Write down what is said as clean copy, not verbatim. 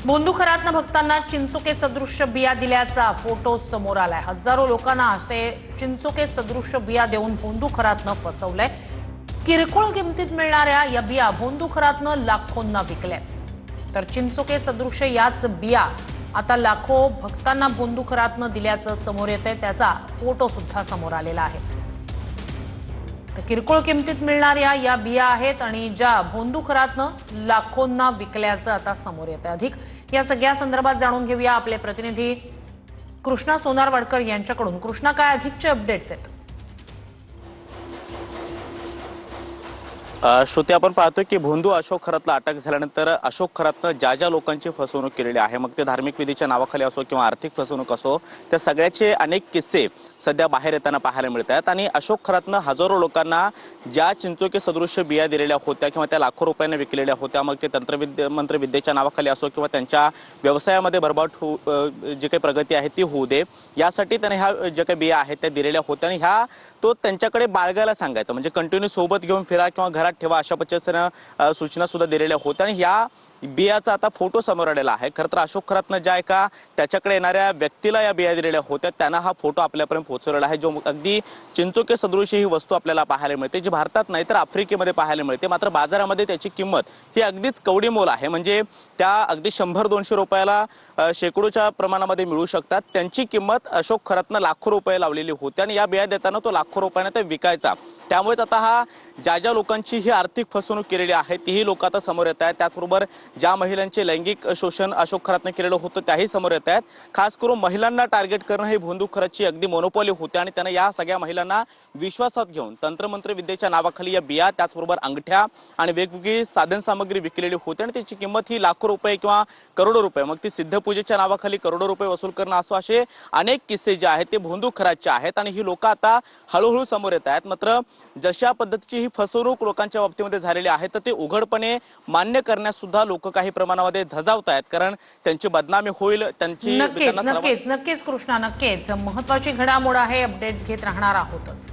बोंदुखरातनं भक्तांना चिंचोके सदृश्य बिया दिल्याचा फोटो समोर आलाय। हजारो लोकांना असे चिंचोके सदृश्य बिया देऊन बोंदुखरातनं फसवलंय। किरकोळ किमतीत मिळणाऱ्या या बिया बोंदुखरातनं लाखोंना विकल्या। तर चिंचोके सदृश्य याच बिया आता लाखो भक्तांना बोंदुखरातनं दिल्याचं समोर येतंय। त्याचा फोटो सुद्धा समोर आलेला आहे। किरकोळ किमतीत मिळणाऱ्या या बिया आहेत आणि ज्या बोंदुखरातनं लाखोंना विकल्याचं आता समोर येतं। अधिक या सगळ्या संदर्भात जाणून घेऊया आपले प्रतिनिधी कृष्णा सोनारवाडकर यांच्याकडून। कृष्णा, काय अधिकचे अपडेट्स आहेत? श्रोते, आपण पाहतोय की भोंदू अशोक खरातला अटक झाल्यानंतर अशोक खरातनं ज्या लोकांची फसवणूक केलेली आहे, मग ते धार्मिक विधीच्या नावाखाली असो किंवा आर्थिक फसवणूक असो, त्या सगळ्याचे अनेक किस्से सध्या बाहेर येताना पाहायला मिळत आहेत। आणि अशोक खरातनं हजारो लोकांना ज्या चिंचोके सदृश्य बिया दिलेल्या होत्या किंवा त्या लाखो रुपयांना विकलेल्या होत्या, मग ते मंत्रविद्येच्या नावाखाली असो किंवा त्यांच्या व्यवसायामध्ये भरभराट जी काही प्रगती आहे ती होऊ दे, यासाठी त्याने ह्या ज्या काही बिया आहेत त्या दिलेल्या होत्या। आणि ह्या तो त्यांच्याकडे बाळगायला सांगायचा, म्हणजे कंटिन्यू सोबत घेऊन फिरा किंवा घरात ठेवा, अशा पद्धतीनं सूचना सुद्धा दिलेल्या होत्या। आणि या बियाचा आता फोटो समोर आलेला आहे। खरं तर अशोक खरातनं ज्या एका त्याच्याकडे येणाऱ्या व्यक्तीला या बिया दिलेल्या होत्या, त्यांना हा फोटो आपल्यापर्यंत पोहोचवलेला आहे, जो अगदी चिंचोके सदृश ही वस्तू आपल्याला पाहायला मिळते, जी भारतात नाही तर आफ्रिकेमध्ये पाहायला मिळते। मात्र बाजारामध्ये त्याची किंमत ही अगदीच कवडीमोल आहे, म्हणजे त्या अगदी 100-200 रुपयाला शेकडोच्या प्रमाणामध्ये मिळू शकतात। त्यांची किंमत अशोक खरातनं लाखो रुपये लावलेली होती आणि या बिया देताना तो लाखो रुपयांना ते विकायचा। त्यामुळेच आता हा ज्या लोकांची ही आर्थिक फसवणूक केलेली आहे तीही लोक आता समोर येत आहेत। त्याचबरोबर ज्या महिलांचे लैंगिक शोषण अशोक खरातनं केलेलं होतं त्याही समोर येत आहेत। खास करून महिलांना टार्गेट करणं ही बोंदूक खरातची अगदी मोनोपॉली होते आणि त्यानं या सगळ्या महिलांना विश्वासात घेऊन तंत्रमंत्र विद्येच्या नावाखाली या बिया, त्याचबरोबर अंगठ्या आणि वेगवेगळी साधन सामग्री विकलेली होती आणि त्याची किंमत ही लाखो रुपये किंवा करोडो रुपये, मग ती सिद्धपूजेच्या नावाखाली करोडो रुपये वसूल करणं असो, असे अनेक किस्से जे आहेत ते बोंदूक खरातचे आहेत आणि ही लोक आता हळूहळू समोर येत आहेत। मात्र जशा पद्धतीची ही फसवणूक लोकांच्या बाबतीमध्ये झालेली आहे तर ते उघडपणे मान्य करण्यास सुद्धा लोक काही प्रमाणामध्ये धजावत आहेत, कारण त्यांची बदनामी होईल, त्यांची नक्कीच कृष्णा, नक्कीच महत्त्वाची घडामोड आहे। अपडेट्स घेत राहणार आहोतच।